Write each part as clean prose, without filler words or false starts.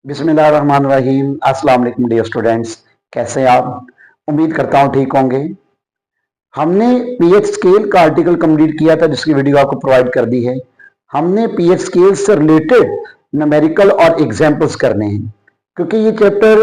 बिस्मिल्लाहिर्रहमानिर्रहीम। अस्सलाम वालेकुम डियर स्टूडेंट्स, कैसे हैं आप? उम्मीद करता हूँ ठीक होंगे। हमने पीएच स्केल का आर्टिकल कंप्लीट किया था जिसकी वीडियो आपको प्रोवाइड कर दी है। हमने पीएच स्केल से रिलेटेड न्यूमेरिकल और एग्जाम्पल्स करने हैं क्योंकि ये चैप्टर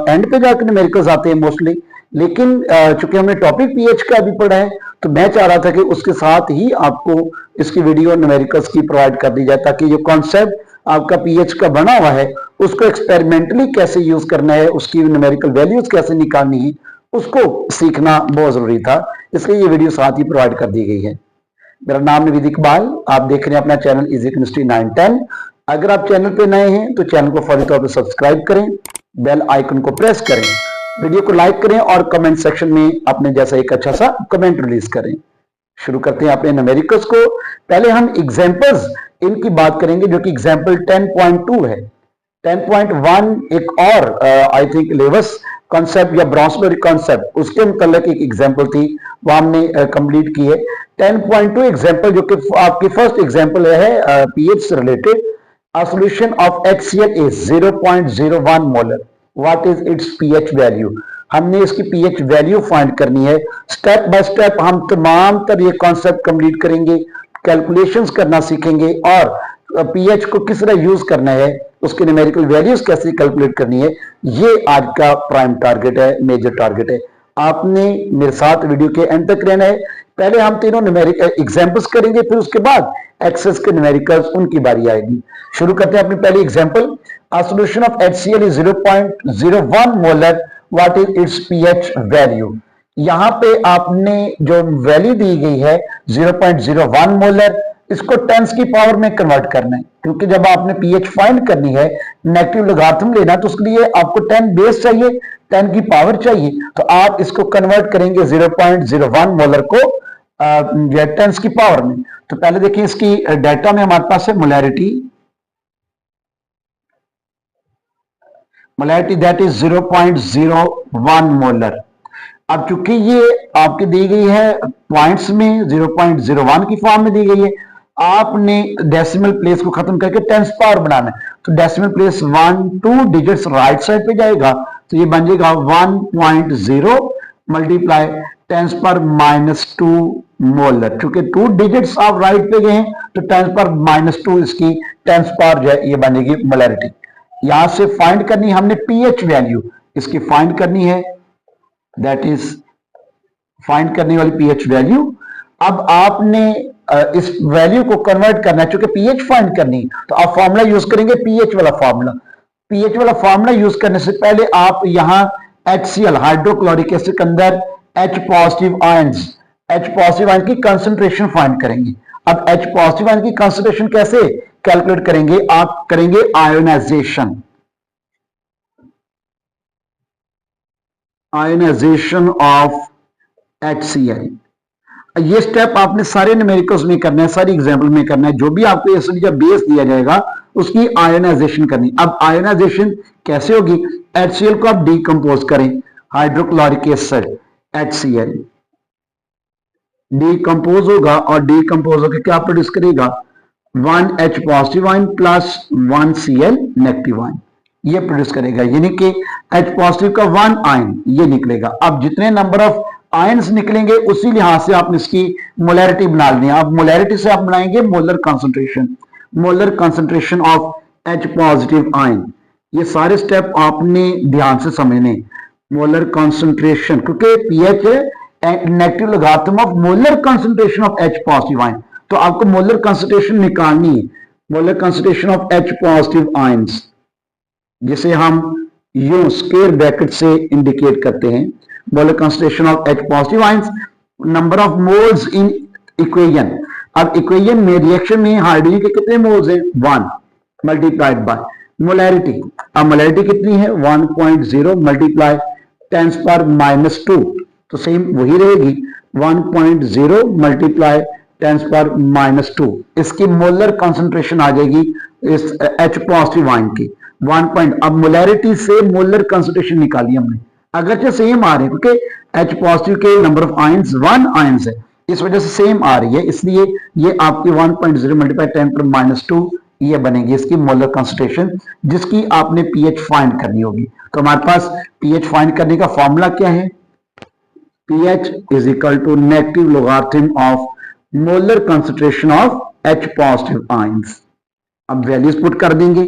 एंड पे जाकर न्यूमेरिकल्स आते हैं मोस्टली, लेकिन चूंकि हमने टॉपिक पीएच का अभी पढ़ा है तो मैं चाह रहा था कि उसके साथ ही आपको इसकी वीडियो न्यूमेरिकल्स की प्रोवाइड कर दी जाए ताकि जो कॉन्सेप्ट आपका पीएच का बना हुआ है उसको एक्सपेरिमेंटली कैसे यूज करना है, उसकी न्यूमेरिकल वैल्यूज कैसे निकालनी है, उसको सीखना बहुत जरूरी था। इसलिए ये वीडियो साथ ही प्रोवाइड कर दी गई है। मेरा नाम नवीद इकबाल, आप देख रहे हैं अपना चैनल इजी केमिस्ट्री 910। अगर आप चैनल पे नए हैं तो चैनल को फौरी तौर पर सब्सक्राइब करें, बेल आइकन को प्रेस करें, वीडियो को लाइक करें और कमेंट सेक्शन में अपने जैसा एक अच्छा सा कमेंट रिलीज करें। शुरू करते हैं अपने न्यूमेरिकल्स को। पहले हम एग्जांपल्स इनकी बात करेंगे जो कि एग्जांपल 10.2 है। 10.1 एक और आई थिंक लेवस कॉन्सेप्ट या ब्रॉन्सबरी कॉन्सेप्ट उसके मुताल्लिक एक एग्जांपल थी, वो हमने कंप्लीट की है। 10.2 एग्जांपल जो कि आपकी फर्स्ट एग्जांपल है पीएच से related. A solution of HCl is 0.01 molar, what is it's pH value. हमने इसकी पीएच वैल्यू फाइंड करनी है। स्टेप बाय स्टेप हम तमाम तर ये कॉन्सेप्ट कंप्लीट करेंगे, कैलकुलेशंस करना सीखेंगे और पीएच को किस तरह यूज करना है, उसके न्यूमेरिकल वैल्यूज कैसे कैलकुलेट करनी है, ये आज का प्राइम टारगेट है, मेजर टारगेट है। आपने मेरे साथ वीडियो के एंड तक रहना है। पहले हम तीनों न्यूमेरिकल एग्जांपल्स करेंगे, फिर उसके बाद एक्सेस के न्यूमेरिकल्स उनकी बारी आएगी। शुरू करते हैं अपनी पहली example. A solution of HCl is 0.01 molar, what is it's pH value. यहां पे आपने जो वैल्यू दी गई है 0.01 मोलर, इसको टेंस की पावर में कन्वर्ट करना है क्योंकि जब आपने पीएच फाइंड करनी है, नेगेटिव लोगारिथम लेना, तो उसके लिए आपको 10 बेस चाहिए, 10 की पावर चाहिए, तो आप इसको कन्वर्ट करेंगे 0.01 मोलर को टेंस की पावर में। तो पहले देखिए इसकी डाटा में हमारे पास है मोलैरिटी दैट इज 0.01 मोलर। अब चूंकि ये आपकी दी गई है पॉइंट्स में 0.01 की फॉर्म में दी गई है, आपने डेसिमल प्लेस को खत्म करके टेंस पावर बनाना है। तो decimal place 2 digits right side पे जाएगा, तो ये बन जाएगा 1.0 मल्टीप्लाई टेंस पर -2 मोलर। चूंकि 2 डिजिट्स आप राइट पे गए हैं तो टेंस पर -2 इसकी टेंस पावर जो है ये बनेगी मोलैरिटी। यहां से फाइंड करनी है हमने पीएच वैल्यू, इसकी फाइंड करनी है, दैट इज फाइंड करने वाली पीएच वैल्यू। अब आपने इस वैल्यू को कन्वर्ट करना है, चूंकि पीएच फाइंड करनी तो आप फॉर्मूला यूज करेंगे पीएच वाला फॉर्मूला। पीएच वाला फॉर्मूला यूज करने से पहले आप यहां HCl हाइड्रोक्लोरिक एसिड के अंदर H पॉजिटिव आयंस की कंसंट्रेशन फाइंड करेंगे। अब H पॉजिटिव आयन की कंसंट्रेशन कैसे कैलकुलेट करेंगे, आप करेंगे आयोनाइजेशन ऑफ HCl। ये स्टेप आपने सारे न्यूमेरिकल्स में करना है, सारी एग्जांपल में करना है। जो भी आपको एसिड का बेस दिया जाएगा उसकी आयोनाइजेशन करनी। अब आयोनाइजेशन कैसे होगी, HCl को आप डीकंपोज करें, हाइड्रोक्लोरिक एसिड HCl डीकंपोज होगा और डीकंपोज होकर क्या प्रोड्यूस करेगा, 1H positive ion plus 1Cl negative ion, ये प्रोड्यूस करेगा, यानी कि H पॉजिटिव का 1 आयन ये निकलेगा। अब जितने नंबर ऑफ आयंस निकलेंगे उसी लिहाज से आपने इसकी मोलैरिटी बना लेनी है। अब मोलैरिटी से आप बनाएंगे molar concentration of H positive ion. ये सारे स्टेप आपने ध्यान से समझने। मोलर कंसंट्रेशन, क्योंकि pH negative logarithm of molar concentration of H positive ion, तो आपको मोलर कंसंट्रेशन निकालनी है, molar concentration of H positive ions, जिसे हम यूं स्क्वायर ब्रैकेट से इंडिकेट करते हैं। Molar concentration of H positive ions, number of moles in equation. अब इक्वेशन में रिएक्शन में हाइड्रोजन के कितने मोल्स हैं, 1 मल्टीप्लाइड बाय मोलैरिटी। अब मोलैरिटी कितनी है, 1.0 मल्टीप्लाई 10 पर -2, तो सेम वही रहेगी 1.0 मल्टीप्लाई 10 पर -2। इसकी मोलर कंसंट्रेशन आ जाएगी इस H पॉजिटिव आयन की 1 अब मोलैरिटी से मोलर कंसंट्रेशन निकाली हमने, अगरचे सेम आ रहे हैं क्योंकि H पॉजिटिव के नंबर ऑफ आयंस 1 आयंस है, इस वजह से सेम आ रही है, इसलिए ये आपकी 1.0 मल्टीप्लाई 10 पर -2 ये बनेगी इसकी मोलर कंसंट्रेशन, जिसकी आपने पीएच फाइंड करनी होगी। तो हमारे पास पीएच फाइंड करने का फॉर्मूला क्या है? pH is equal to negative logarithm of molar concentration of H positive ions। अब वैल्यूज पुट कर देंगे,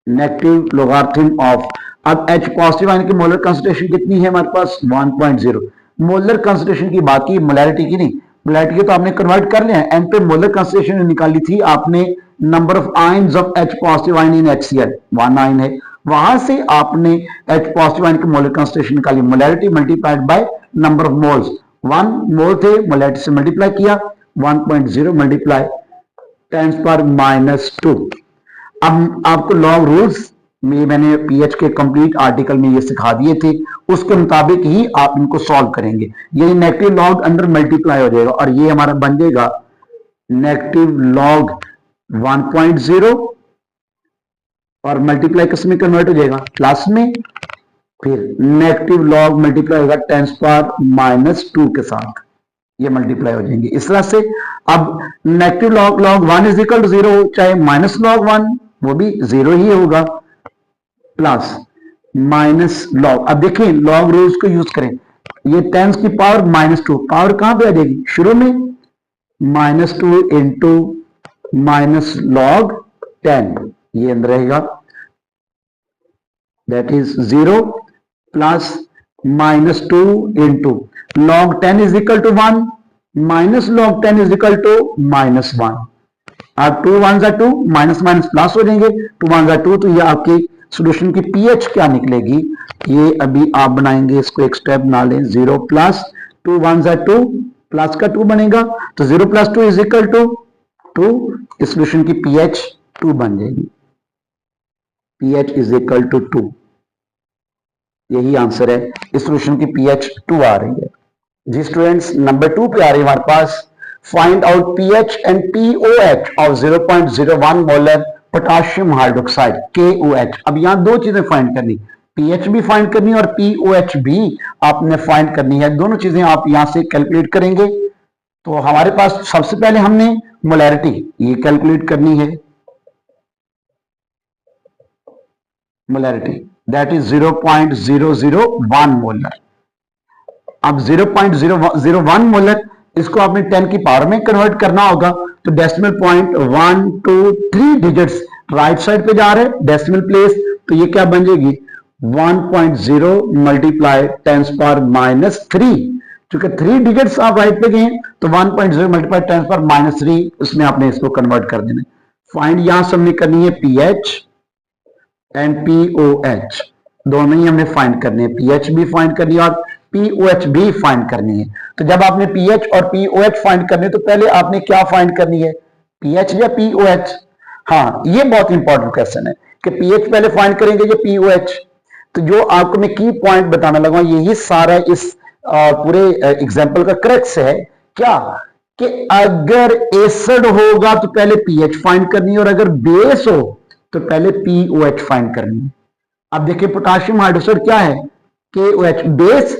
नेगेटिव लोगारिथम ऑफ, अब H पॉजिटिव आयन की मोलर कंसंट्रेशन कितनी है हमारे पास? 1.0। मोलर कंसंट्रेशन की बात की, मोलैरिटी की नहीं। मोलैरिटी की तो आपने कन्वर्ट कर लिया है, एन पे मोलर कंसंट्रेशन निकाली थी आपने, number of ions of H positive ion in HCl 1 ion है, वहां से आपने H पॉजिटिव आयन की मोलर कंसंट्रेशन निकाली, molarity multiplied by number of moles. 1 मोल थे, मोलैरिटी से मल्टीप्लाई किया, 1.0 मल्टीप्लाई 10⁻²। अब आपको लॉग रूल्स में मैंने पीएच के कंप्लीट आर्टिकल में ये सिखा दिए थे, उसके मुताबिक ही आप इनको सॉल्व करेंगे। ये नेगेटिव लॉग अंदर मल्टीप्लाई हो जाएगा और ये हमारा बन जाएगा नेगेटिव लॉग 1.0 और मल्टीप्लाई किस में कन्वर्ट हो जाएगा? प्लस में, फिर नेगेटिव लॉग मल्टीप्लाई होगा 10⁻² के साथ, ये मल्टीप्लाई हो जाएंगे इस तरह से। अब negative log 1 is equal to 0, चाहे माइनस लॉग 1 वो भी 0 ही होगा, प्लस माइनस लॉग। अब देखिए लॉग रूल्स को यूज करें, ये 10 की पावर -2, पावर कहां पे आ जाएगी? शुरू में -2 इंटू माइनस लॉग 10, ये अंदर रहेगा, that is 0 plus -2 into log 10 is equal to 1 minus log 10 is equal to -1। अब 2 1 2 माइनस माइनस प्लस हो जाएंगे, 2 1 2, तो ये आपकी सॉल्यूशन की पीएच क्या निकलेगी? ये अभी आप बनाएंगे, इसको एक स्टेप ना लें। 0 प्लस 2 1 2, प्लस का 2 बनेगा, तो 0 प्लस 2 इज इक्वल टू 2, इस सॉल्यूशन की पीएच 2 बन जाएगी, पीएच इज इक्वल टू 2। यही आंसर है, इस सॉल्यूशन की पीएच 2 आ रही है जी। स्टूडेंट्स नंबर 2 पे आ रही है हमारे पास, find out pH and pOH of 0.01 molar potassium hydroxide KOH। अब यहां दो चीजें फाइंड करनी, पीएच भी फाइंड करनी और पीओएच भी आपने फाइंड करनी है, दोनों चीजें आप यहां से कैलकुलेट करेंगे। तो हमारे पास सबसे पहले हमने मोलैरिटी ये कैलकुलेट करनी है, मोलैरिटी दैट इज 0.001 मोलर। अब 0.001 मोलर, इसको आपने 10 की पावर में कन्वर्ट करना होगा, तो decimal point 1 2 3 digits right side पे जा रहे हैं डेसिमल प्लेस, तो ये क्या बन जाएगी? 1.0 मल्टीप्लाई 10⁻³ क्योंकि 3 डिजिट्स आप राइट पे गए तो 1.0 मल्टीप्लाई 10⁻³ उसमें आपने इसको कन्वर्ट कर देना। फाइंड यहां से हमने करनी है पीएच एंड पीओएच, दोनों ही हमने फाइंड करने हैं, पीएच भी फाइंड करनी है और पीओएच भी फाइंड करनी है। तो जब आपने पीएच और पीओएच फाइंड करने तो पहले आपने क्या फाइंड करनी है, पीएच या पीओएच? हाँ, ये बहुत इंपॉर्टेंट क्वेश्चन है कि पीएच पहले फाइंड करेंगे या पीओएच। तो जो आपको मैं की पॉइंट बताने लगा यही सारा इस पूरे एग्जाम्पल का क्रक्स है, क्या कि अगर एसिड होगा तो पहले पीएच फाइंड करनी है और अगर बेस हो तो पहले पीओएच फाइंड करनी है। अब देखिए पोटाशियम हाइड्रोक्साइड क्या है? KOH, base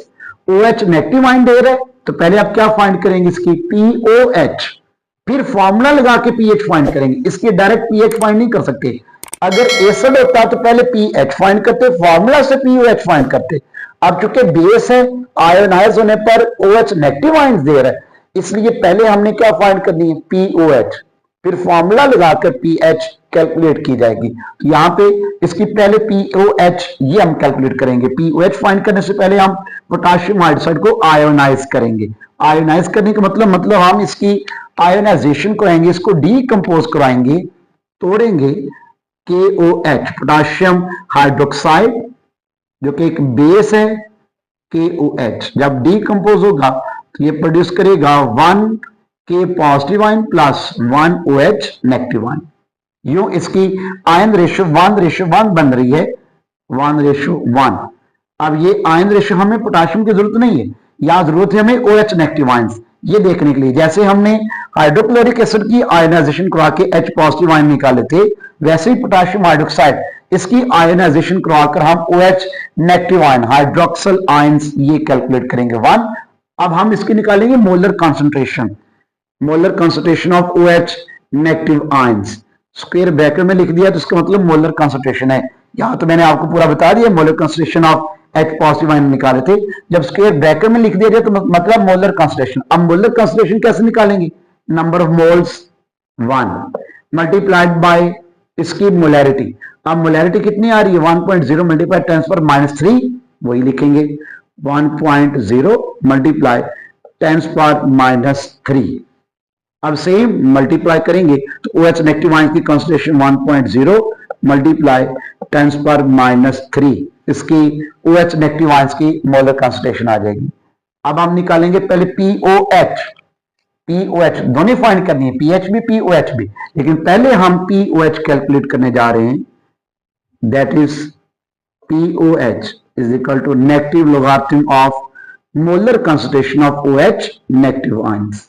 OH negative ion दे रहा है, तो पहले आप क्या फाइंड करेंगे? इसकी POH, फिर फॉर्मूला लगा के पीएच फाइंड करेंगे। इसके डायरेक्ट पीएच फाइंड नहीं कर सकते, अगर एसिड होता तो पहले पीएच फाइंड करते, फॉर्मूला से पीओएच फाइंड करते। अब चूंकि बेस है, आयोनाइज होने पर OH नेगेटिव आयन दे रहा है, इसलिए पहले हमने क्या फाइंड करनी है? POH, फिर फॉर्मूला लगाकर पीएच कैलकुलेट की जाएगी। तो यहां पे इसकी पहले पीओएच ये हम कैलकुलेट करेंगे। पीओएच फाइंड करने से पहले हम पोटाशियम हाइड्रोक्साइड को आयोनाइज करेंगे। आयोनाइज करने का मतलब हम इसकी आयोनाइजेशन कराएंगे, इसको डीकंपोज कराएंगे, तोड़ेंगे। KOH पोटाशियम हाइड्रोक्साइड जो कि एक बेस है, KOH जब डीकंपोज होगा तो ये प्रोड्यूस करेगा 1 K positive ion plus 1 OH negative ion. यूं इसकी आयन रेशियो 1:1 बन रही है, 1:1। अब ये आयन रेशियो हमें पोटाशियम की जरूरत नहीं है, यहां जरूरत है हमें OH नेगेटिव आयंस, ये देखने के लिए। जैसे हमने हाइड्रोक्लोरिक एसिड की आयनाइजेशन करा के H पॉजिटिव आयन निकाले थे, वैसे ही पोटाशियम हाइड्रोक्साइड इसकी आयनाइजेशन कराकर हम OH negative ion hydroxyl ions ये कैलकुलेट करेंगे 1। अब हम इसकी निकालेंगे molar concentration, molar concentration of OH negative ions. Square bracket में लिख दिया तो इसका मतलब मोलर कंसंट्रेशन है। यहां तो मैंने आपको पूरा बता दिया, molar concentration of H positive ion निकाले थे। जब स्क्वायर ब्रैकेट में लिख दिया जाए तो मतलब मोलर कंसंट्रेशन। अब मोलर कंसंट्रेशन कैसे निकालेंगे? Number of moles 1 multiplied by इसकी मोलैरिटी। अब मोलैरिटी कितनी आ रही है? 1.0 मल्टीप्लाई 10⁻³ वही लिखेंगे 1.0 मल्टीप्लाई 10⁻³ अब सेम मल्टीप्लाई करेंगे तो OH नेगेटिव आयन की कंसंट्रेशन 1.0 मल्टीप्लाई 10⁻³ इसकी OH नेगेटिव आयंस की मोलर कंसंट्रेशन आ जाएगी। अब हम निकालेंगे पहले POH दोनों फाइंड करनी है, पीएच भी POH भी, लेकिन पहले हम POH कैलकुलेट करने जा रहे हैं। That is POH is equal to negative logarithm of molar concentration of OH negative ions.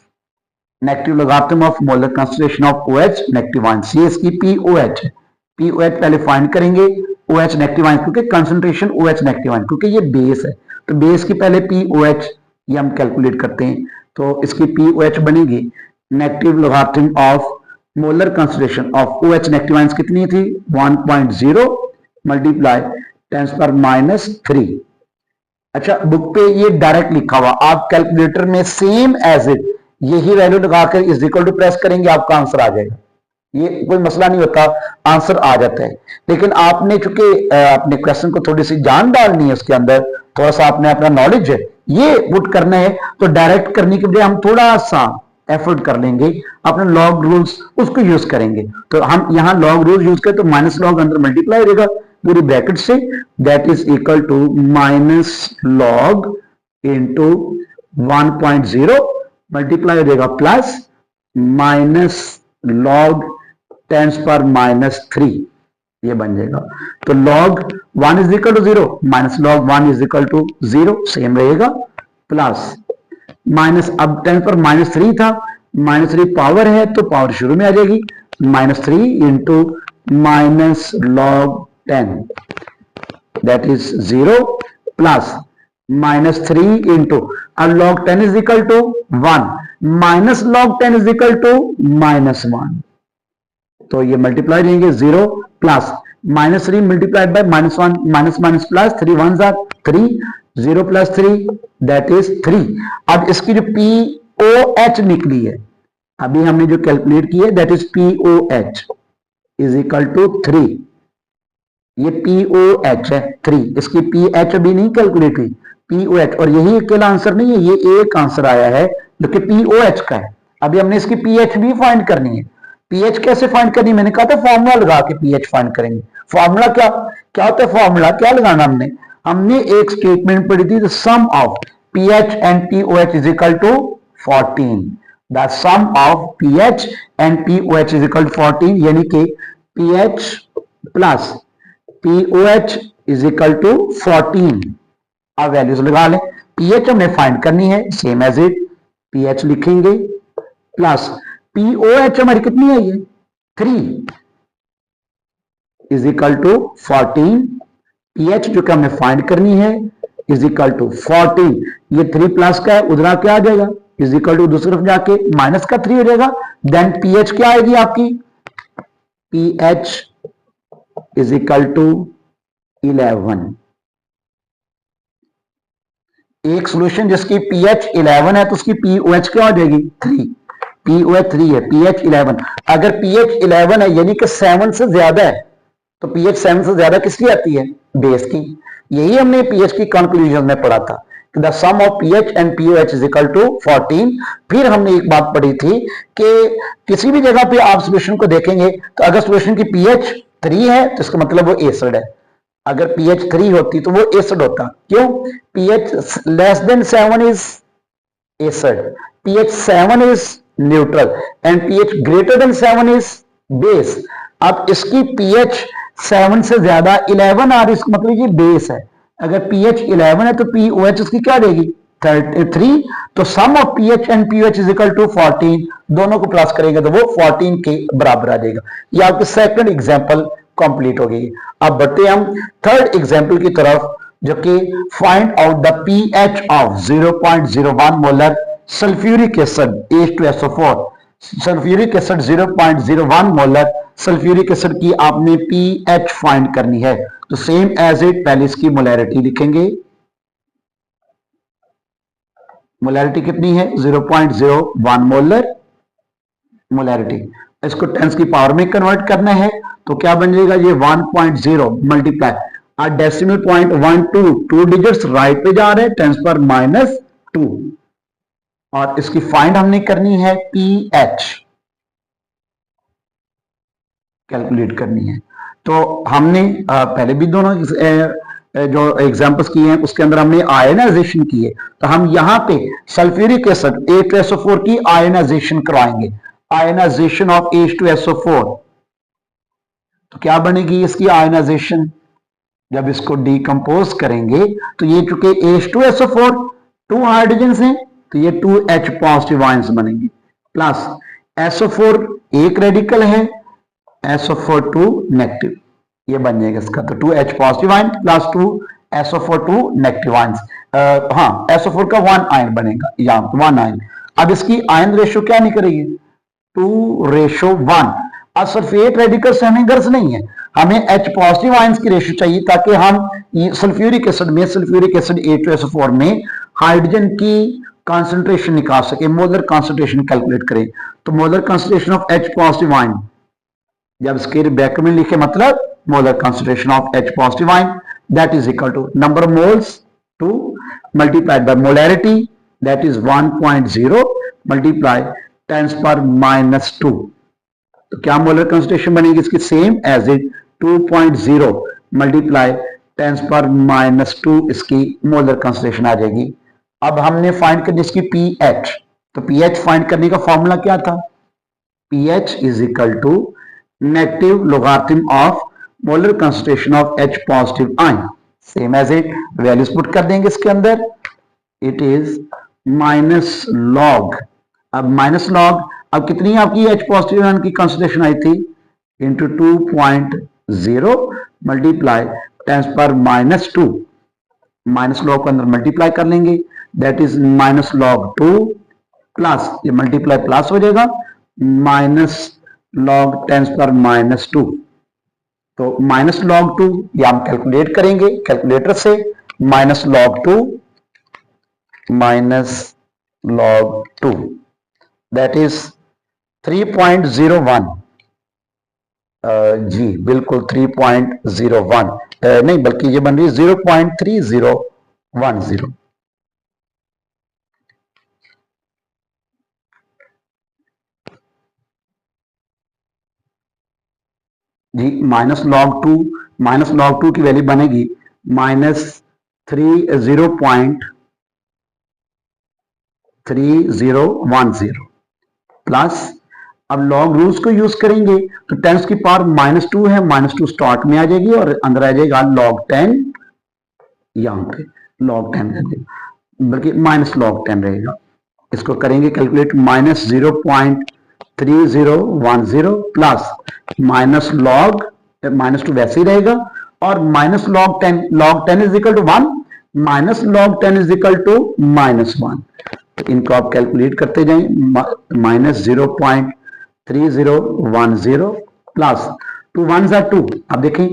Negative logarithm of molar concentration of OH negative ions, ये इसकी POH है। POH पहले फाइंड करेंगे OH नेगेटिव आयंस, क्योंकि कंसंट्रेशन OH नेगेटिव आयंस, क्योंकि ये base है तो बेस की पहले POH ये हम कैलकुलेट करते हैं। तो इसकी POH बनेगी negative logarithm of molar concentration of OH negative ions कितनी थी? 1.0 मल्टीप्लाई 10⁻³ अच्छा, बुक पे ये डायरेक्ट लिखा हुआ, आप कैलकुलेटर में सेम एज इट यही वैल्यू लगाकर इज इक्वल टू प्रेस करेंगे, आपका आंसर आ जाएगा। ये कोई मसला नहीं होता, आंसर आ जाता है। लेकिन आपने चूंकि अपने क्वेश्चन को थोड़ी सी जान डालनी है, उसके अंदर थोड़ा सा आपने अपना नॉलेज है ये पुट करना है, तो डायरेक्ट करने के बजाय हम थोड़ा सा एफर्ट कर लेंगे, अपने लॉग रूल्स उसको यूज करेंगे। तो हम यहाँ लॉग रूल यूज करें तो माइनस लॉग अंदर मल्टीप्लाई रहेगा पूरी ब्रैकेट से, that is equal to minus log into 1.0 multiply हो जाएगा प्लस माइनस लॉग 10⁻³ ये बन जाएगा। तो log 1 is equal to 0 minus log 1 is equal to 0 same रहेगा, प्लस माइनस अब 10⁻³ था, -3 पावर है तो पावर शुरू में आ जाएगी, -3 into minus log 10 that is 0 plus -3 into अब log 10 is equal to 1 minus log 10 is equal to -1, तो ये मल्टीप्लाई रहेंगे 0 plus -3 multiplied by -1 minus minus plus 3 1 जार 3 0 प्लस 3 दैट इज 3। अब इसकी जो POH निकली है अभी हमने जो कैलकुलेट की है that is POH is equal to 3, ये POH है 3, इसकी PH अभी नहीं कैलकुलेट हुई POH, और यही अकेला आंसर नहीं है, ये एक आंसर आया है जो कि POH का है। अभी हमने इसकी PH भी फाइंड करनी है। PH कैसे फाइंड करनी है? मैंने कहा था फॉर्मूला लगा के PH फाइंड करेंगे। फॉर्मूला क्या होता है? फॉर्मूला क्या लगाना हमने एक स्टेटमेंट पढ़ी थी, the sum of PH and POH is equal to 14, the sum of PH and POH is equal to 14, यानी कि PH plus POH is equal to 14। अब वैल्यूज लगा लें, PH हमने फाइंड करनी है सेम एज इट, PH लिखेंगे plus POH हमारी कितनी है ये 3 इज इक्वल टू 14, PH जो कि हमने फाइंड करनी है इज इक्वल टू 14, ये 3 प्लस का है उधर क्या आ जाएगा इज इक्वल टू दूसरी तरफ जाके माइनस का 3 हो जाएगा, देन PH क्या आएगी आपकी PH इज इक्वल टू 11। एक सॉल्यूशन जिसकी PH 11 है तो उसकी POH क्या हो जाएगी 3, POH 3 है PH 11। अगर PH 11 है यानी कि 7 से ज्यादा है तो PH 7 से ज्यादा किसकी आती है? बेस की। यही हमने PH की कंक्लूजन में पढ़ा था, the sum of PH and POH is equal to 14। फिर हमने एक बात पढ़ी थी कि किसी भी जगह पे आप सॉल्यूशन को देखेंगे तो अगर सॉल्यूशन की PH 3 है तो इसका मतलब वो एसिड है, अगर PH 3 होती तो वो एसिड होता। क्यों? PH less than 7 is acid, PH 7 is neutral and PH greater than 7 is base. अब इसकी PH 7 से ज्यादा 11 आ रही, इसका मतलब ये बेस है। अगर PH 11 है तो POH उसकी क्या देगी 3, तो sum of PH and POH is equal to 14, दोनों को प्लस करेंगे तो वो 14 के बराबर आ जाएगा। ये आपकी सेकंड एग्जांपल कंप्लीट हो गई। अब बढ़ते हम थर्ड एग्जांपल की तरफ, जो कि find out the pH of 0.01 molar sulphuric acid H2SO4। Sulphuric acid 0.01 molar, sulphuric acid की आपने पीएच फाइंड करनी है, तो सेम एज इट पहले इसकी मोलैरिटी लिखेंगे। मोलैरिटी कितनी है 0.01 मोलर मोलैरिटी। इसको टेंस की पावर में कन्वर्ट करना है, तो क्या बन जाएगा ये 1.0 multiply decimal point 12 2 digits right पे जा रहे हैं, टेंस पर -2, और इसकी फाइंड हमने करनी है पीएच कैलकुलेट करनी है। तो हमने पहले भी दोनों जो एग्जांपल्स किए हैं उसके अंदर हमने आयनाइजेशन की है, तो हम यहां पे सल्फ्यूरिक एसिड H2SO4 की आयनाइजेशन करवाएंगे, आयनाइजेशन ऑफ H2SO4। तो क्या बनेगी इसकी आयनाइजेशन, जब इसको डीकंपोज करेंगे तो ये चूंकि H2SO4 2 हाइड्रोजन हैं, तो ये 2H पॉजिटिव आयंस बनेंगे, प्लस SO4 एक रेडिकल है, SO4 2 नेगेटिव, ये बन जाएगा इसका। तो 2H positive ion plus 2 SO4 2 negative ions, हाँ SO4 का 1 आयन बनेगा, यहाँ 1 आयन। अब इसकी आयन रेशियो क्या निकलेगी 2:1। अब सल्फेट रेडिकल से हमें गर्ज नहीं है, हमें H पॉजिटिव आयंस की रेशियो चाहिए ताकि हम सल्फ्यूरिक एसिड में, सल्फ्यूरिक एसिड H2SO4 में हाइड्रोजन की कॉन्सेंट्रेशन निकाल सके, मोलर कॉन्सेंट्रेशन कैलकुलेट करें। तो molar concentration of H positive ion जब स्क्वायर ब्रैकेट में लिखे, मतलब molar concentration of H positive ion that is equal to number of moles 2 multiplied by molarity that is 1.0 multiply 10⁻⁻²। तो क्या मोलर कॉन्सेंट्रेशन बनेगी इसकी, सेम एज इट 2.0 मल्टीप्लाई 10⁻⁻² इसकी molar concentration आ जाएगी। अब हमने फाइंड करनी इसकी पीएच, तो पीएच फाइंड करने का फॉर्मूला क्या था, pH is equal to negative logarithm of molar concentration of H positive ion, same as it values put कर देंगे इसके अंदर, इट इज माइनस लॉग। अब माइनस लॉग, अब कितनी आपकी H पॉजिटिव आयन की कंसंट्रेशन आई थी, इंटू 2.0 मल्टीप्लाई 10⁻⁻², माइनस लॉग को अंदर मल्टीप्लाई कर लेंगे, that is minus log 2 plus, ये मल्टीप्लाई प्लस हो जाएगा, माइनस लॉग 10⁻⁻²। तो माइनस लॉग 2 ये हम कैलकुलेट करेंगे कैलकुलेटर से, minus log 2 minus log 2 that is 3.01, जी बिल्कुल 3.01 नहीं बल्कि ये बन रही है 0.3010। जी माइनस लॉग टू की वैल्यू बनेगी -3010 प्लस, अब लॉग रूल्स को यूज करेंगे तो 10 की पावर -2 है, -2 स्टार्ट में आ जाएगी और अंदर आ जाएगा log 10, यहां पे log 10 रहेगा, बल्कि माइनस log 10 रहेगा। इसको करेंगे कैलकुलेट, -0.3010 प्लस माइनस लॉग -2 वैसे ही रहेगा, और minus log 10 is equal to 1, minus log 10 is equal to -1। तो इनको आप कैलकुलेट करते जाएं, -0.3010 प्लस 2 1s are 2, अब देखें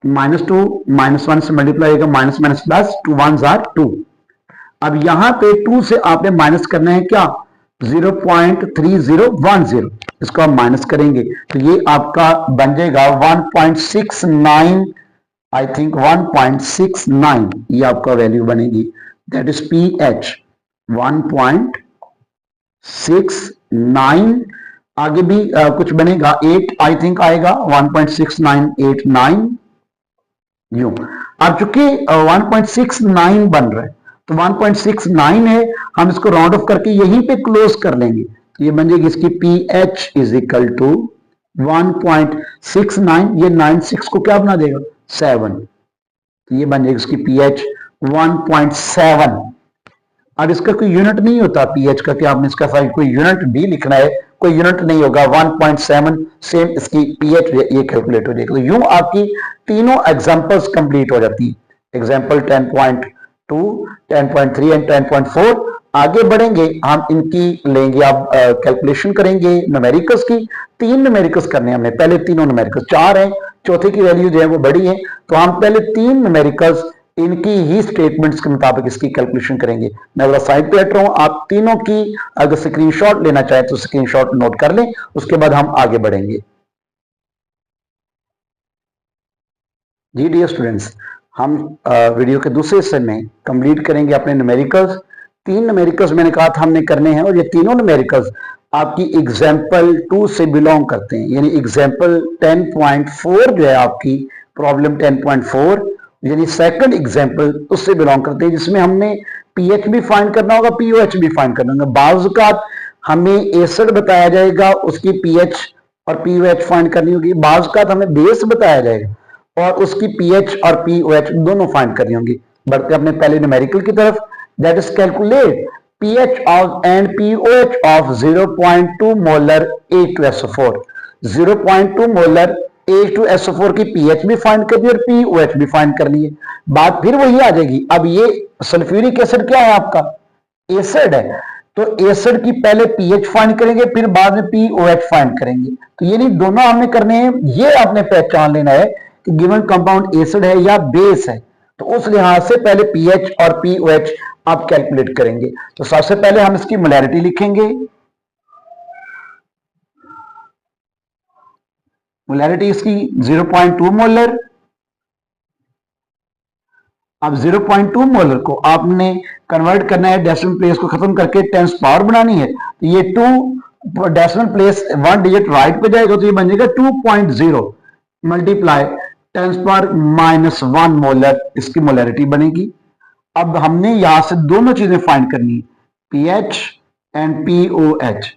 -2 -1 से मल्टीप्लाई होगा, minus minus plus 2 1s are 2। अब यहां पे 2 से आपने माइनस करना है क्या 0.3010, इसको आप माइनस करेंगे तो ये आपका बन जाएगा 1.69, आई थिंक 1.69 ये आपका वैल्यू बनेगी, दैट इज पीएच 1.69। आगे भी कुछ बनेगा 8 आई थिंक आएगा 1.6989 यूं। अब चूंकि 1.69 बन रहा है तो 1.69 है, हम इसको राउंड ऑफ करके यहीं पे क्लोज कर लेंगे, तो ये बन जाएगी इसकी पीएच इज इक्वल टू 1.69, ये 96 को क्या बना देगा 7, तो ये बन जाएगी इसकी पीएच 1.7। अब इसका कोई यूनिट नहीं होता पीएच का कि आपने इसका कोई यूनिट भी लिखना है, कोई यूनिट नहीं होगा, 1.7 सेम इसकी पीएच ये कैलकुलेट हो जाएगी। तो यूं आपकी तीनों एग्जांपल्स कंप्लीट हो जाती है, एग्जांपल 10.2 10.3 एंड 10.4 आगे बढ़ेंगे हम इनकी लेंगे, आप कैलकुलेशन करेंगे न्यूमेरिकल्स की। 3 न्यूमेरिकल्स करने हैं हमने, पहले तीनों न्यूमेरिकल्स, 4 है, चौथे की वैल्यू जो है वो बड़ी है, तो हम पहले 3 न्यूमेरिकल्स इनकी ही स्टेटमेंट्स के मुताबिक इसकी कैलकुलेशन करेंगे। मैं जरा साइड पे हट रहा हूं, आप तीनों की अगर स्क्रीनशॉट लेना चाहें तो स्क्रीनशॉट नोट कर लें, उसके बाद हम आगे बढ़ेंगे। जी डियर स्टूडेंट्स, हम वीडियो के दूसरे हिस्से में कंप्लीट करेंगे अपने न्यूमेरिकल्स। 3 न्यूमेरिकल्स मैंने कहा था हमने करने हैं, और ये तीनों न्यूमेरिकल्स आपकी एग्जाम्पल 2 से बिलोंग करते हैं, यानी एग्जाम्पल 10.4 जो है आपकी प्रॉब्लम 10.4, यानी सेकंड एग्जाम्पल उससे बिलोंग करते हैं, जिसमें हमने पीएच भी फाइंड करना होगा, पीओएच भी फाइंड करना होगा। बाज़ हमें एसिड बताया जाएगा, उसकी पीएच और पीओएच फाइंड करनी होगी। बाज़ हमें बेस बताया जाएगा और उसकी पीएच और पीओएच दोनों फाइंड करनी होंगी। बढ़ते अपने पहले न्यूमेरिकल की तरफ, that is calculate pH of and pOH of 0.2 molar A2SO4। 0.2 molar A2SO4 की pH भी फाइंड करनी है और pOH भी फाइंड करनी है। बात फिर वही आ जाएगी, अब ये सल्फ्यूरिक एसिड क्या है आपका, एसिड है, तो एसिड की पहले pH फाइंड करेंगे, फिर बाद में pOH फाइंड करेंगे। तो ये नहीं, दोनों हमने करने हैं। ये आपने पहचान लेना है कि गिवन कंपाउंड एसिड है या बेस है, तो उस लिहाज से पहले पीएच और पीओएच आप कैलकुलेट करेंगे। तो सबसे पहले हम इसकी मोलैरिटी लिखेंगे। मोलैरिटी इसकी 0.2 मोलर। अब 0.2 मोलर को आपने कन्वर्ट करना है, डेसिमल प्लेस को खत्म करके टेंस पावर बनानी है, तो ये 2 डेसिमल प्लेस 1 डिजिट राइट पे जाएगा, तो ये बन जाएगा 2.0 मल्टीप्लाई टेंस पावर -1 मोलर, इसकी मोलैरिटी बनेगी। अब हमने यहां से दोनों चीजें फाइंड करनी है, पीएच एंड पीओएच।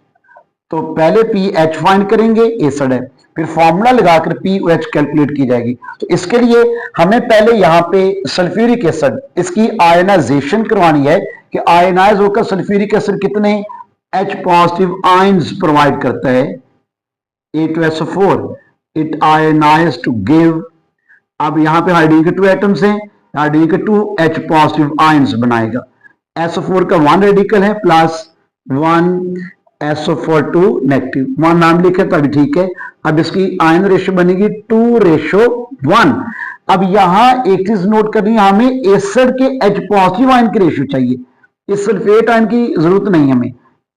तो पहले पीएच फाइंड करेंगे, एसिड है, फिर फॉर्मूला लगाकर पीओएच कैलकुलेट की जाएगी। तो इसके लिए हमें पहले यहां पे सल्फ्यूरिक एसिड, इसकी आयनाइजेशन करवानी है कि आयनाइज होकर सल्फ्यूरिक एसिड कितने H पॉजिटिव आयंस प्रोवाइड करता है, A2SO4, it ionise to give. अब यहां पे हाइड्रोजन के 2 एटम्स हैं, हाइड्रोजन के 2 H पॉजिटिव आयंस बनाएगा। SO4 का 1 रेडिकल है प्लस 1 SO4 नेगेटिव, 1 नाम लिखे तभी ठीक है। अब इसकी आयन रेशियो बनेगी 2:1। अब यहां एक चीज नोट करनी है, हमें एसिड के H पॉजिटिव आयन की रेशियो चाहिए, इस सल्फेट आयन की जरूरत नहीं हमें।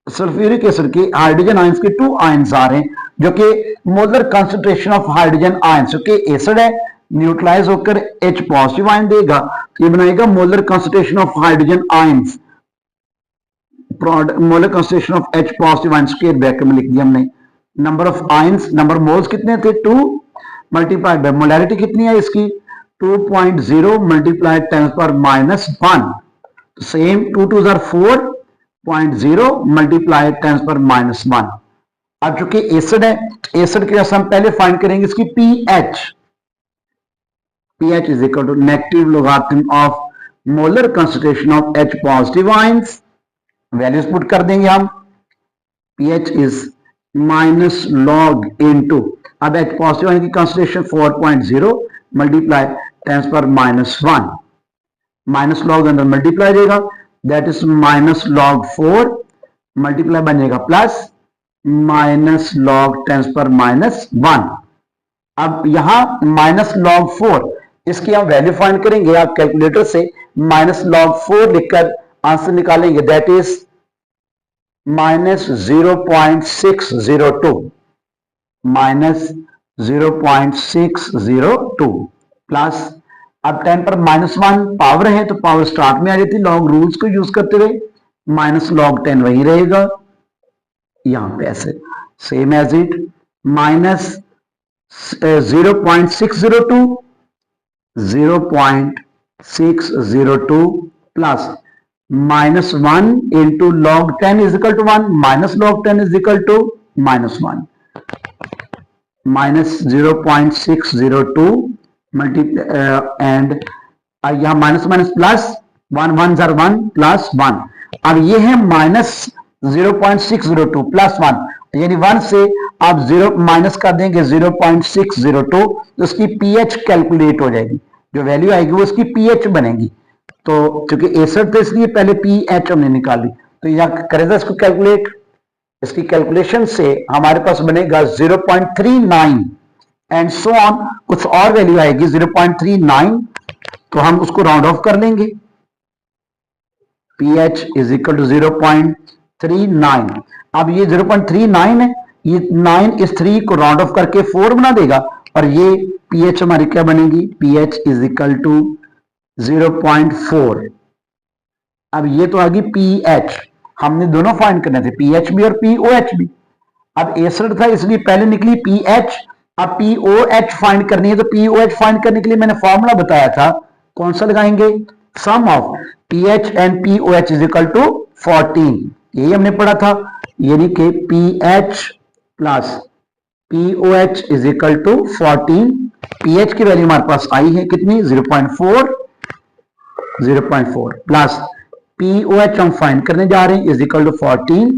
सल्फ्यूरिक एसिड के हाइड्रोजन आयंस के 2 आयंस आ रहे हैं, जो कि molar concentration of hydrogen ions, क्योंकि एसिड है, न्यूट्रलाइज होकर H पॉजिटिव आयन देगा, तो ये बनाएगा molar concentration of hydrogen ions, molar concentration of H positive ions square bracket में लिख दिया हमने। Number of ions, number moles कितने थे, 2 मल्टीप्लाइड बाय मोलैरिटी कितनी है इसकी, 2.0 मल्टीप्लाइड 10⁻⁻1। Same 2 2 are 4.0 multiplied 10⁻⁻1। अब चूंकि एसिड है, एसिड के हम पहले फाइंड करेंगे इसकी pH. pH is equal to negative logarithm of molar concentration of H positive ions। Values put कर देंगे हम, pH is minus log into, अब H पॉजिटिव आयन की कंसंट्रेशन 4.0 मल्टीप्लाई 10⁻⁻1, माइनस लॉग अंदर मल्टीप्लाई जाएगा, दैट इज -log4 मल्टीप्लाई बनेगा plus -log 10⁻⁻1। अब यहां -log4 इसकी हम वैल्यू फाइंड करेंगे, आप कैलकुलेटर से -log4 लिखकर आंसर निकालेंगे, दैट इज -0.602, -0.602 प्लस, अब 10⁻⁻1 पावर है तो पावर स्टार्ट में आ जाती, लॉग रूल्स को यूज करते हुए -log10 वही रहेगा, यहां पे ऐसे same as it, -0.602 0.602 plus -1 into log 10 is equal to 1, minus log 10 is equal to -1, -0.602 and यहां minus minus plus 1 1 jar 1 plus 1। अब ये है -0.602 प्लस 1, यानी 1 से आप 0 माइनस कर देंगे 0.602, तो उसकी पीएच कैलकुलेट हो जाएगी, जो वैल्यू आएगी वो उसकी पीएच बनेगी। तो क्योंकि एसिड थे इसलिए पहले पीएच हमने निकाली, तो यहाँ करें इसको कैलकुलेट। इसकी कैलकुलेशन से हमारे पास बनेगा 0.39 एंड सो ऑन, कुछ और वैल्यू आएगी 0.39, तो हम उसको राउंड ऑफ कर लेंगे। pH is equal to 0.39। अब ये 0.39 है, ये 9 इस 3 को राउंड ऑफ करके 4 बना देगा, और ये pH हमारी क्या बनेगी, pH इज इक्वल टू 0.4। अब ये तो आ गई pH, हमने दोनों फाइंड करने थे, pH भी और pOH भी। अब एसिड था इसलिए पहले निकली pH, अब pOH फाइंड करनी है, तो pOH फाइंड करने के लिए मैंने फॉर्मूला बताया था, कौन सा लगाएंगे, sum of pH and pOH is equal to 14, यही हमने पढ़ा था, यानी कि pH plus pOH is equal to 14। pH की वैल्यू हमारे पास आई है कितनी, 0.4 प्लस pOH हम फाइंड करने जा रहे हैं is equal to 14,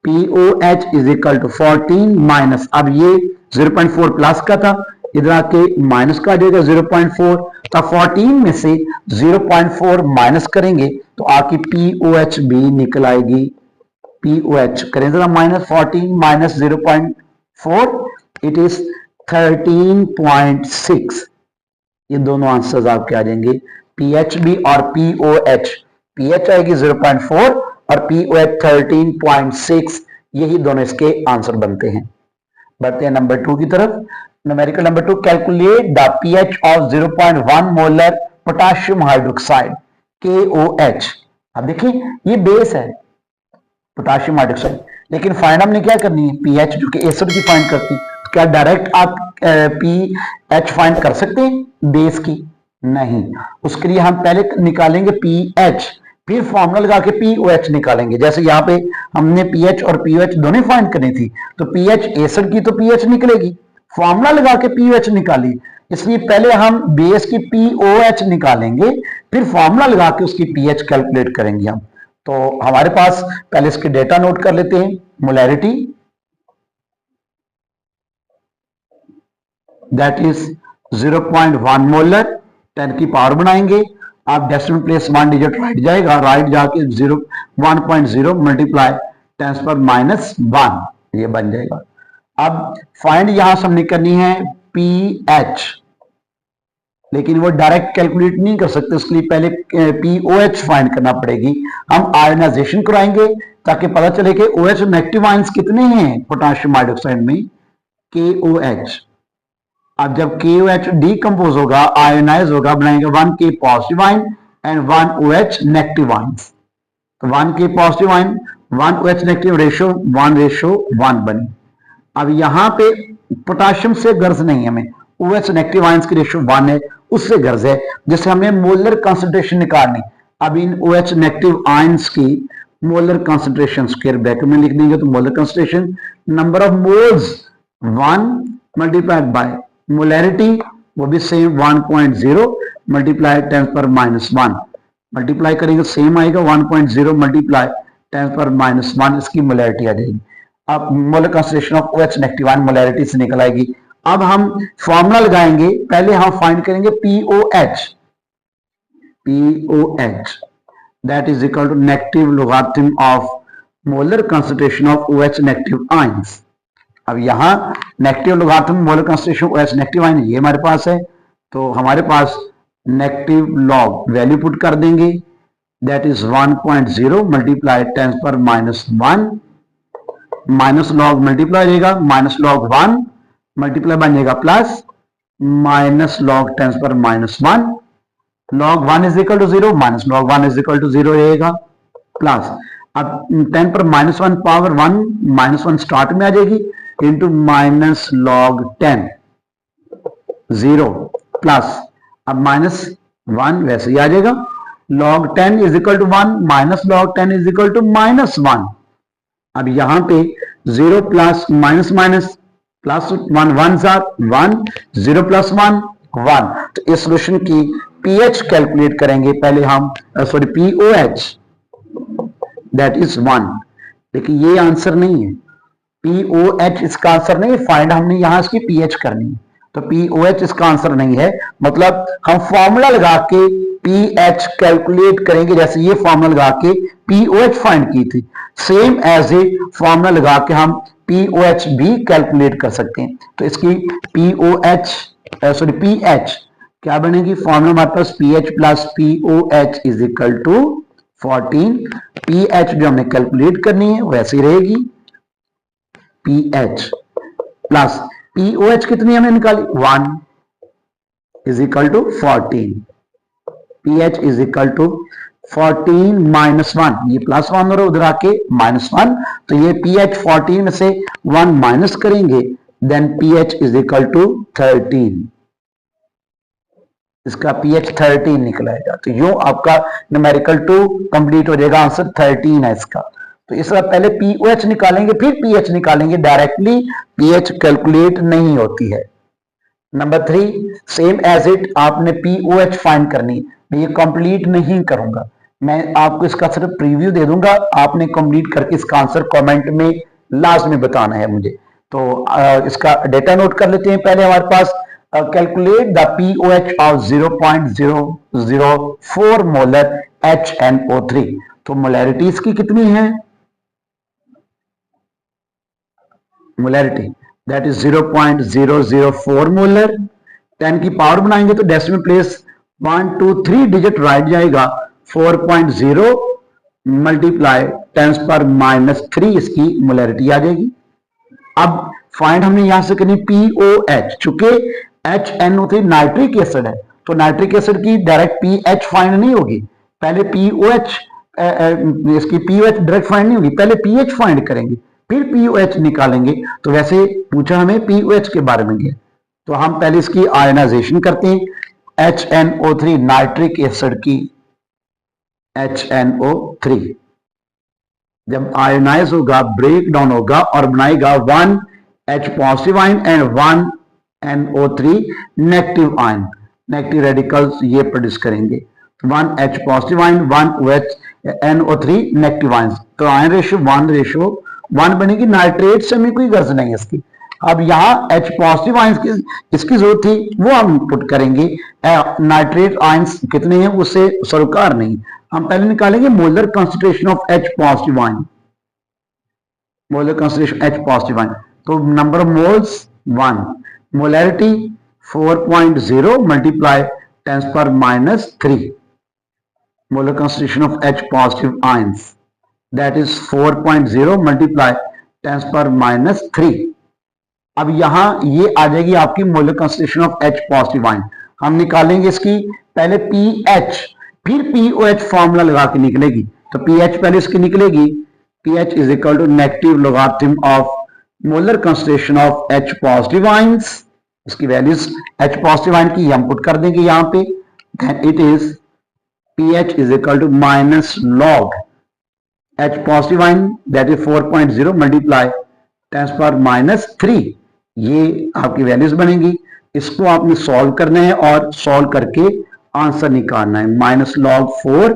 pOH is equal to 14 minus, अब ये 0.4 प्लस का था, इधर आके माइनस का आ जाएगा 0.4, तो 14 में से 0.4 माइनस करेंगे तो आके pOH भी निकल आएगी। pOH करें जरा, माइनस 14 माइनस 0.4, इट इज 13.6। ये दोनों आंसर्स आपके आ जाएंगे, pH भी और pOH। pH आएगी 0.4 और pOH 13.6, यही दोनों इसके आंसर बनते हैं। बढ़ते हैं नंबर 2 की तरफ। Numerical number 2, calculate the pH of 0.1 molar potassium hydroxide KOH। अब देखिए ये बेस है पोटाशियम हाइड्रोक्साइड, लेकिन फाइंड हमने क्या करनी है, pH जो कि एसिड की फाइंड करती, तो क्या डायरेक्ट आप pH फाइंड कर सकते हैं बेस की, नहीं, उसके लिए हम पहले निकालेंगे pH, फिर फॉर्मूला लगा के pOH निकालेंगे। जैसे यहाँ पे हमने pH और pOH दोनों फाइंड करनी थी, तो pH एसिड की तो pH निकलेगी, फॉर्मूला लगा के pOH निकाली, इसलिए पहले हम बेस की pOH निकालेंगे, फिर फॉर्मूला लगा के उसकी pH कैलकुलेट करेंगे हम। तो हमारे पास पहले इसके डेटा नोट कर लेते हैं। मोलैरिटी दैट इज 0.1 मोलर, 10 की पावर बनाएंगे, आप डेसिमल प्लेस 1 डिजिट राइट जाएगा, राइट जाके 1.0 मल्टीप्लाई 10⁻⁻1, ये बन जाएगा। अब फाइंड यहां से हमने करनी है pH, लेकिन वो डायरेक्ट कैलकुलेट नहीं कर सकते, उसके लिए पहले pOH फाइंड करना पड़ेगी। हम आयनाइजेशन कराएंगे ताकि पता चले कि OH नेगेटिव आयंस कितने हैं पोटाशियम हाइड्रोक्साइड में, KOH। अब जब KOH डीकंपोज होगा, आयोनाइज होगा, बनाएंगे 1K positive ion and 1 OH negative ions, तो 1K positive ion 1 OH negative ratio 1:1 बनी। अब यहां पे पोटाशियम से गर्ज नहीं, हमें OH नेगेटिव आयंस की रेशो 1 है, उससे गर्ज है, जिससे हमें मोलर कंसंट्रेशन निकालनी। अब इन OH नेगेटिव आयंस की मोलर कंसंट्रेशन स्क्वायर ब्रैकेट में लिख देंगे, तो molar concentration number of moles 1 multiplied by molarity, वो भी सेम 1.0 मल्टीप्लाई 10⁻⁻1, मल्टीप्लाई करेंगे सेम आएगा 1.0 मल्टीप्लाई 10⁻⁻1, इसकी मोलैरिटी आ जाएगी। अब molar concentration of OH negative ion molarity से निकल आएगी। अब हम फॉर्मूला लगाएंगे, पहले हम फाइंड करेंगे pOH that is equal to negative logarithm of molar concentration of OH negative ions. अब यहां negative logarithm molar concentration OH negative ion ये हमारे पास है, तो हमारे पास नेगेटिव लॉग वैल्यू पुट कर देंगे, that is 1.0 multiply 10⁻⁻1, minus log multiply रहेगा, माइनस लॉग 1 मल्टीप्लाई बन जाएगा plus minus log 10⁻⁻1, log 1 is equal to 0 minus log 1 is equal to 0 रहेगा, प्लस अब 10⁻⁻1 पावर 1 -1 स्टार्ट में आ जाएगी, इंटू माइनस लॉग 10 0 प्लस अब -1 वैसे ही आ जाएगा, log 10 is equal to 1 minus log 10 is equal to -1। अब यहां पे 0 plus minus minus plus 1 1 1 0 plus 1 1। तो इस सॉल्यूशन की pH कैलकुलेट करेंगे, पहले हम सॉरी pOH दैट इज 1, लेकिन ये आंसर नहीं है, pOH इसका आंसर नहीं है, फाइंड हमने यहां इसकी pH करनी है, तो pOH इसका आंसर नहीं है, मतलब हम फॉर्मूला लगा के पीएच कैलकुलेट करेंगे, जैसे ये फॉर्मूला लगा के पीओएच फाइंड की थी, सेम एज ए फॉर्मूला लगा के हम पीओएच भी कैलकुलेट कर सकते हैं। तो इसकी पीएच क्या बनेगी, फॉर्मूला हमारे पास pH plus pOH is equal to 14। PH जो हमने कैलकुलेट करनी है वैसे ही रहेगी, पीएच प्लस पीओएच कितनी हमें निकाली 1 is equal to 14। PH is equal to 14 minus 1, ये प्लस 1 और उधर आके माइनस 1, तो ये पीएच 14 में से 1 माइनस करेंगे, then pH is equal to 13। इसका पीएच 13 निकलेगा। तो यूं आपका न्यूमेरिकल 2 कंप्लीट हो जाएगा, आंसर 13 है इसका। तो इस बार पहले पीओएच निकालेंगे फिर पीएच निकालेंगे, डायरेक्टली पीएच कैलकुलेट नहीं होती है। नंबर 3, सेम एज इट आपने पीओएच फाइंड करनी। मैं ये कंप्लीट नहीं करूंगा, मैं आपको इसका सिर्फ प्रीव्यू दे दूंगा, आपने कंप्लीट करके इसका आंसर कमेंट में लाजमी बताना है मुझे। तो इसका डेटा नोट कर लेते हैं। पहले हमारे पास calculate the pOH of 0.004 molar HNO3। तो मोलैरिटी इसकी कितनी है, मोलैरिटी दैट इज 0.004 मोलर। 10 की पावर बनाएंगे तो डेसिमल प्लेस 1 2 3 डिजिट राइट जाएगा, 4.0 मल्टीप्लाई 10⁻³ इसकी मोलैरिटी आ जाएगी। अब फाइंड हमने यहां से करनी पीओएच, चूंकि HNO3 नाइट्रिक एसिड है तो नाइट्रिक एसिड की डायरेक्ट पीएच फाइंड नहीं होगी, पहले पीओएच इसकी पीओएच डायरेक्ट फाइंड नहीं होगी, पहले पीएच फाइंड करेंगे फिर पीओएच निकालेंगे। तो वैसे पूछा हमें पीओएच के बारे में गया, तो हम पहले इसकी आयनाइजेशन करते हैं। HNO3 नाइट्रिक एसिड की HNO3 जब आयनाइज होगा, ब्रेक डाउन होगा और बनाएगा 1 H positive ion and 1 NO3 negative ion, negative radicals ये प्रोड्यूस करेंगे। 1 H positive ion 1 OH NO3 negative ion, तो आयन रेशियो 1:1 बनेगी। नाइट्रेट से हमें कोई गर्ज नहीं है इसकी। अब यहाँ H पॉजिटिव आयन की इसकी जरूरत थी, वो हम पुट करेंगे। नाइट्रेट आयंस कितने हैं उससे सरोकार नहीं, हम पहले निकालेंगे molar concentration of H positive ion, molar concentration H positive ion. तो number of moles 1, molarity 4.0 multiply 10⁻³ molar concentration of H positive ions that is 4.0 multiply 10⁻³। अब यहां ये आ जाएगी आपकी molar concentration of H positive ion. हम निकालेंगे इसकी पहले पीएच फिर पीओएच फॉर्मूला लगा के निकलेगी। तो पीएच पहले इसकी निकलेगी, pH is equal to negative logarithm of molar concentration of H positive ions, इसकी वैल्यूज H पॉजिटिव आयन की हम पुट कर देंगे यहां पे। It is pH is equal to minus log H positive ion that is 4.0 multiply 10⁻³ ये आपकी values बनेगी। इसको आपने सॉल्व करना है और सॉल्व करके आंसर निकालना है। Minus log 4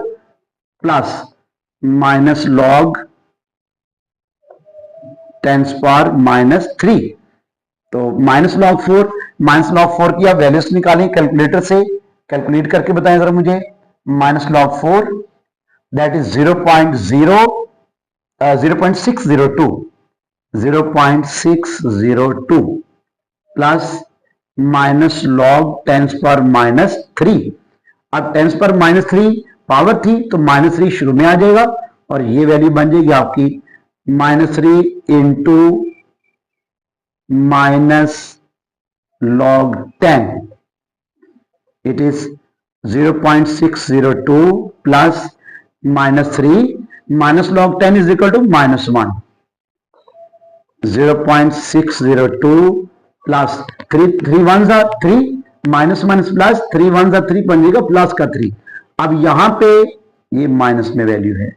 plus minus log 10⁻³ तो माइनस लॉग 4 की आप वैल्यूज निकालें कैलकुलेटर से, कैलकुलेट करके बताएं जरा मुझे। Minus log 4 that is 0.602 plus minus log 10⁻³। अब 10⁻³ पावर थी तो -3 शुरू में आ जाएगा और ये वैल्यू बन जाएगी आपकी -3 into minus log 10, it is 0.602 plus -3 minus log 10 is equal to -1। 0.602 plus 3 1 3 minus minus plus 3 1 3 बन जाएगा प्लस का 3। अब यहां पे ये माइनस में वैल्यू है,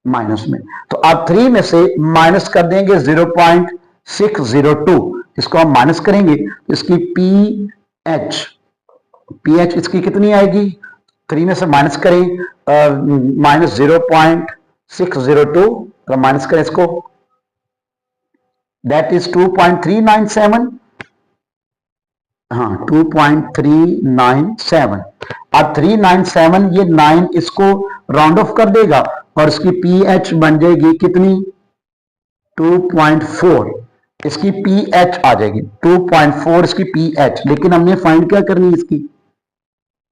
माइनस में, तो आप 3 में से माइनस कर देंगे 0.602, इसको हम माइनस करेंगे तो इसकी पीएच इसकी कितनी आएगी, 3 में से माइनस करें माइनस 0.602 तो माइनस करें इसको, दैट इज 2.397 हाँ 2.397। अब 397 ये 9 इसको राउंड ऑफ कर देगा और इसकी पीएच बन जाएगी कितनी 2.4। इसकी पीएच आ जाएगी 2.4 इसकी पीएच। लेकिन हमने फाइंड क्या करनी है इसकी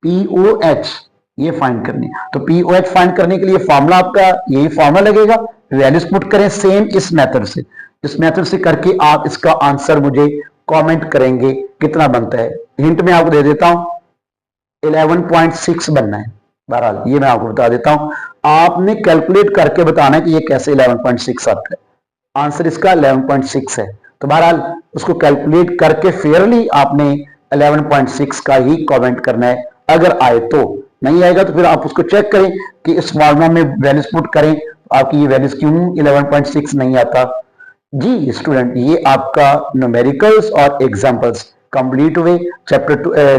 पीओएच, ये फाइंड करनी है। तो पीओएच फाइंड करने के लिए फॉर्मूला आपका यही फॉर्मूला लगेगा, वैल्यूज पुट करें सेम इस मेथड से। इस मेथड से करके आप इसका आंसर मुझे कमेंट करेंगे कितना बनता है। हिंट में आपको दे देता हूं 11.6 बनना है। बहरहाल ये मैं आपको बता देता हूं, आपने कैलकुलेट करके बताना है कि ये कैसे 11.6 आता है। आंसर इसका 11.6 है। तो बहरहाल उसको कैलकुलेट करके फेयरली आपने 11.6 का ही कमेंट करना है। अगर आए तो, नहीं आएगा तो फिर आप उसको चेक करें कि इस फॉर्मूला में वैल्यूज पुट करें, आपकी ये वैल्यूज क्यों 11.6 नहीं आता। जी स्टूडेंट, ये आपका न्यूमेरिकल्स और एग्जांपल्स कंप्लीट हुए। चैप्टर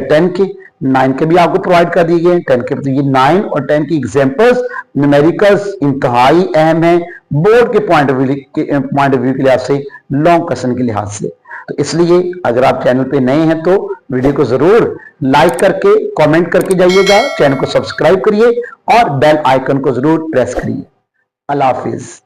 10 के 9 के भी आपको प्रोवाइड कर दिए गए। 10 के तो ये 9 और 10 की एग्जांपल्स न्यूमेरिकल्स इंतहाई अहम है बोर्ड के पॉइंट ऑफ व्यू के लिहाज से, लॉन्ग क्वेश्चन के लिहाज से। तो इसलिए अगर आप चैनल पे नए हैं तो वीडियो को जरूर लाइक करके कमेंट करके जाइएगा, चैनल को सब्सक्राइब करिए और बेल आइकन को जरूर प्रेस करिए। अल्लाह हाफिज।